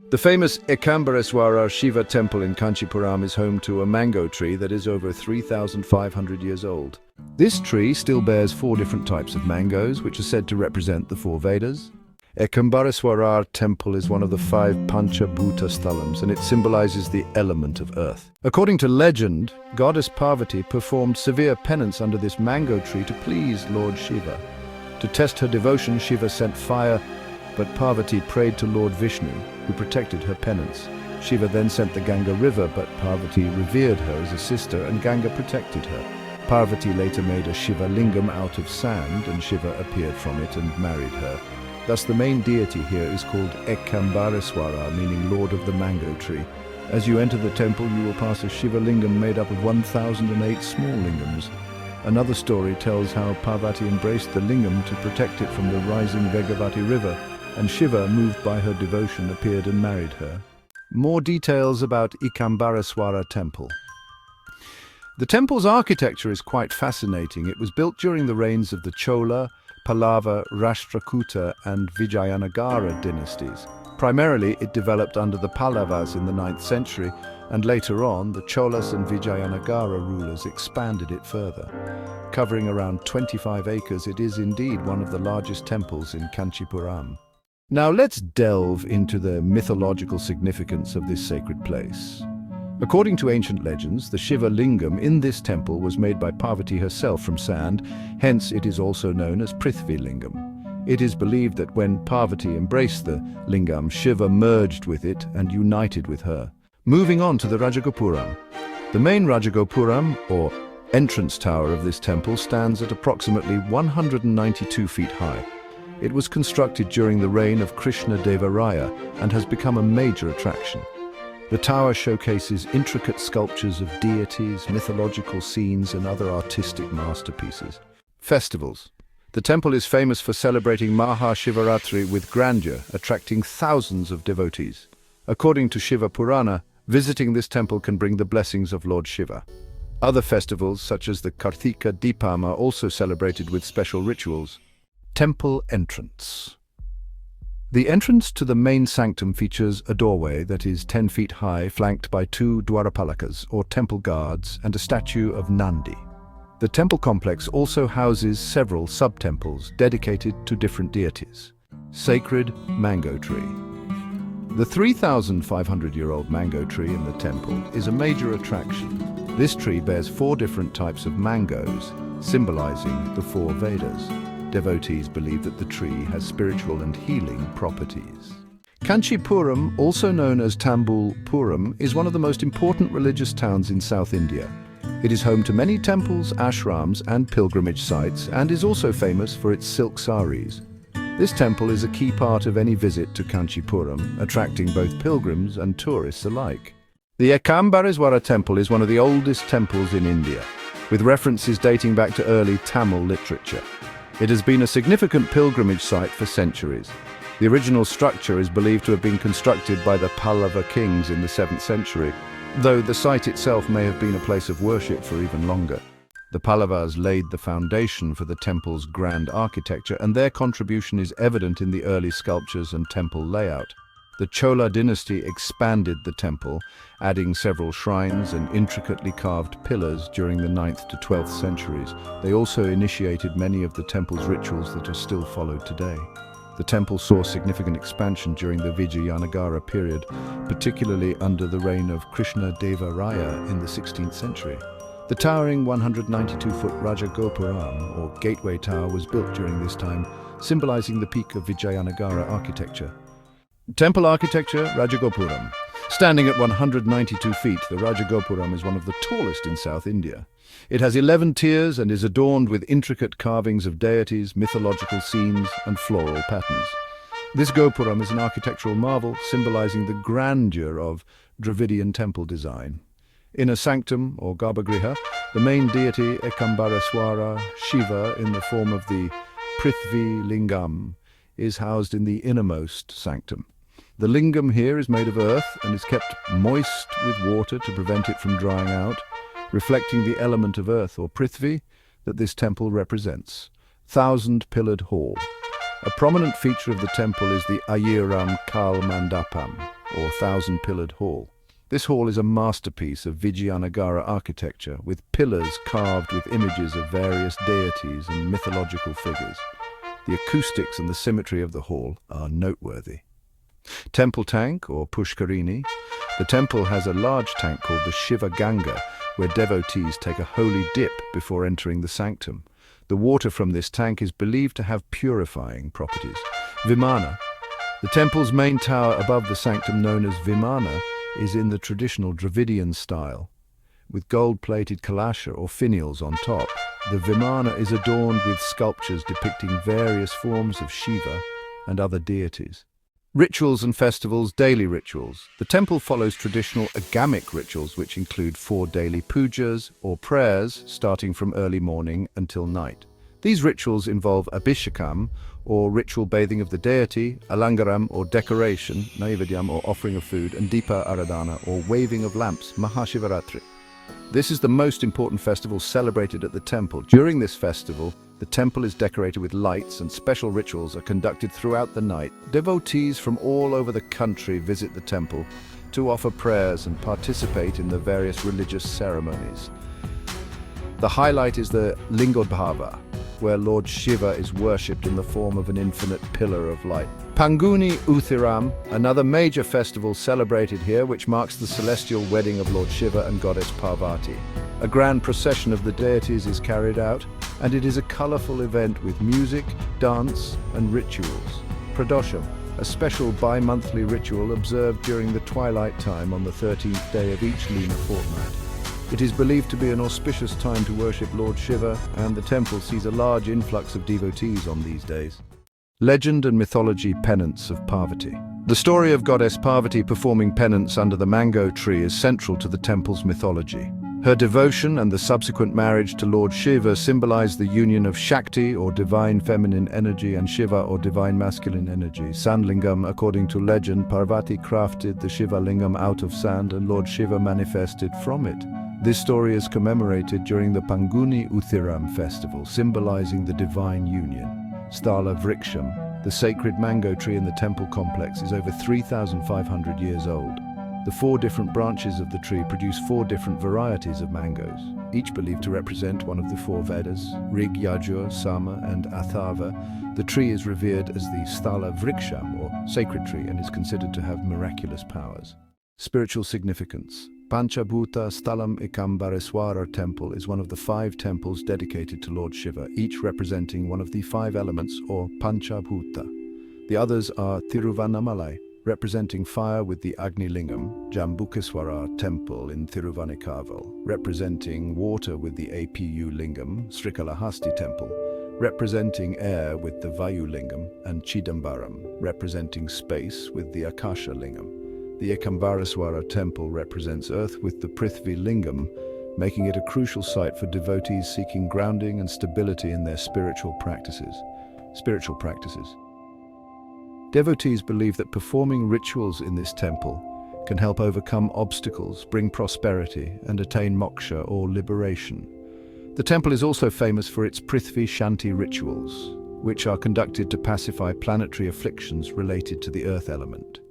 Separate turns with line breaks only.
The famous Ekambareswarar Shiva Temple in Kanchipuram is home to a mango tree that is over 3,500 years old. This tree still bears 4 different types of mangoes, which are said to represent the 4 Vedas. Ekambareswarar Temple is one of the 5 Pancha Bhoota Sthalams, and it symbolizes the element of earth. According to legend, Goddess Parvati performed severe penance under this mango tree to please Lord Shiva. To test her devotion, Shiva sent fire, but Parvati prayed to Lord Vishnu, who protected her penance. Shiva then sent the Ganga river, but Parvati revered her as a sister, and Ganga protected her. Parvati later made a Shiva Lingam out of sand, and Shiva appeared from it and married her. Thus the main deity here is called Ekambareswarar, meaning Lord of the Mango Tree. As you enter the temple, you will pass a Shiva Lingam made up of 1,008 small lingams. Another story tells how Parvati embraced the lingam to protect it from the rising Vegavati river, and Shiva, moved by her devotion, appeared and married her. More details about Ekambareswarar Temple. The temple's architecture is quite fascinating. It was built during the reigns of the Chola, Pallava, Rashtrakuta and Vijayanagara dynasties. Primarily, it developed under the Pallavas in the 9th century, and later on, the Cholas and Vijayanagara rulers expanded it further. Covering around 25 acres, it is indeed one of the largest temples in Kanchipuram. Now let's delve into the mythological significance of this sacred place. According to ancient legends, the Shiva Lingam in this temple was made by Parvati herself from sand, hence it is also known as Prithvi Lingam. It is believed that when Parvati embraced the Lingam, Shiva merged with it and united with her. Moving on to the Rajagopuram. The main Rajagopuram, or entrance tower of this temple, stands at approximately 192 feet high. It was constructed during the reign of Krishna Deva Raya and has become a major attraction. The tower showcases intricate sculptures of deities, mythological scenes, and other artistic masterpieces. Festivals. The temple is famous for celebrating Maha Shivaratri with grandeur, attracting thousands of devotees. According to Shiva Purana, visiting this temple can bring the blessings of Lord Shiva. Other festivals, such as the Karthika Deepam, are also celebrated with special rituals. Temple entrance. The entrance to the main sanctum features a doorway that is 10 feet high, flanked by 2 dwarapalakas, or temple guards, and a statue of Nandi. The temple complex also houses several sub-temples dedicated to different deities. Sacred Mango Tree. The 3,500-year-old mango tree in the temple is a major attraction. This tree bears 4 different types of mangoes, symbolizing the 4 Vedas. Devotees believe that the tree has spiritual and healing properties. Kanchipuram, also known as Puram, is one of the most important religious towns in South India. It is home to many temples, ashrams, and pilgrimage sites, and is also famous for its silk saris. This temple is a key part of any visit to Kanchipuram, attracting both pilgrims and tourists alike. The Ekambareswarar Temple is one of the oldest temples in India, with references dating back to early Tamil literature. It has been a significant pilgrimage site for centuries. The original structure is believed to have been constructed by the Pallava kings in the 7th century, though the site itself may have been a place of worship for even longer. The Pallavas laid the foundation for the temple's grand architecture, and their contribution is evident in the early sculptures and temple layout. The Chola dynasty expanded the temple, adding several shrines and intricately carved pillars during the 9th to 12th centuries. They also initiated many of the temple's rituals that are still followed today. The temple saw significant expansion during the Vijayanagara period, particularly under the reign of Krishna Deva Raya in the 16th century. The towering 192-foot Rajagopuram, or Gateway Tower, was built during this time, symbolizing the peak of Vijayanagara architecture. Temple architecture, Rajagopuram. Standing at 192 feet, the Rajagopuram is one of the tallest in South India. It has 11 tiers and is adorned with intricate carvings of deities, mythological scenes, and floral patterns. This Gopuram is an architectural marvel, symbolizing the grandeur of Dravidian temple design. In a sanctum, or Garbhagriha, the main deity, Ekambareswarar Shiva, in the form of the Prithvi Lingam, is housed in the innermost sanctum. The lingam here is made of earth and is kept moist with water to prevent it from drying out, reflecting the element of earth, or Prithvi, that this temple represents. 1,000-pillared hall. A prominent feature of the temple is the Ayuram Kal Mandapam, or thousand-pillared hall. This hall is a masterpiece of Vijayanagara architecture, with pillars carved with images of various deities and mythological figures. The acoustics and the symmetry of the hall are noteworthy. Temple tank, or Pushkarini. The temple has a large tank called the Shiva Ganga, where devotees take a holy dip before entering the sanctum. The water from this tank is believed to have purifying properties. Vimana. The temple's main tower above the sanctum, known as Vimana, is in the traditional Dravidian style, with gold-plated kalasha or finials on top. The Vimana is adorned with sculptures depicting various forms of Shiva and other deities. Rituals and festivals, daily rituals. The temple follows traditional agamic rituals, which include 4 daily pujas or prayers starting from early morning until night. These rituals involve abhishekam, or ritual bathing of the deity, alangaram, or decoration, naivedyam, or offering of food, and deepa aradhana, or waving of lamps, Maha Shivaratri. This is the most important festival celebrated at the temple. During this festival, the temple is decorated with lights and special rituals are conducted throughout the night. Devotees from all over the country visit the temple to offer prayers and participate in the various religious ceremonies. The highlight is the Lingodbhava, where Lord Shiva is worshipped in the form of an infinite pillar of light. Panguni Uthiram, another major festival celebrated here, which marks the celestial wedding of Lord Shiva and Goddess Parvati. A grand procession of the deities is carried out, and it is a colorful event with music, dance, and rituals. Pradosham, a special bi-monthly ritual observed during the twilight time on the 13th day of each lunar fortnight. It is believed to be an auspicious time to worship Lord Shiva, and the temple sees a large influx of devotees on these days. Legend and mythology penance of Parvati. The story of Goddess Parvati performing penance under the mango tree is central to the temple's mythology. Her devotion and the subsequent marriage to Lord Shiva symbolize the union of Shakti, or divine feminine energy, and Shiva, or divine masculine energy. Sand Lingam. According to legend, Parvati crafted the Shiva Lingam out of sand and Lord Shiva manifested from it. This story is commemorated during the Panguni Uthiram festival, symbolizing the divine union. Sthalam, the sacred mango tree in the temple complex, is over 3,500 years old. The 4 different branches of the tree produce 4 different varieties of mangoes, each believed to represent one of the 4 Vedas, Rig, Yajur, Sama, and Atharva. The tree is revered as the Sthalam, or sacred tree, and is considered to have miraculous powers. Spiritual significance. Pancha Bhoota Sthalam Ekambareswarar Temple is one of the 5 temples dedicated to Lord Shiva, each representing one of the 5 elements, or Pancha Bhoota. The others are Thiruvannamalai, representing fire with the Agni Lingam, Jambukeswarar Temple in Thiruvanikavel, representing water with the Apu Lingam, Srikalahasti Temple, representing air with the Vayu Lingam, and Chidambaram, representing space with the Akasha Lingam. The Ekambareswarar Temple represents earth with the Prithvi Lingam, making it a crucial site for devotees seeking grounding and stability in their spiritual practices. Devotees believe that performing rituals in this temple can help overcome obstacles, bring prosperity, and attain moksha, or liberation. The temple is also famous for its Prithvi Shanti rituals, which are conducted to pacify planetary afflictions related to the earth element.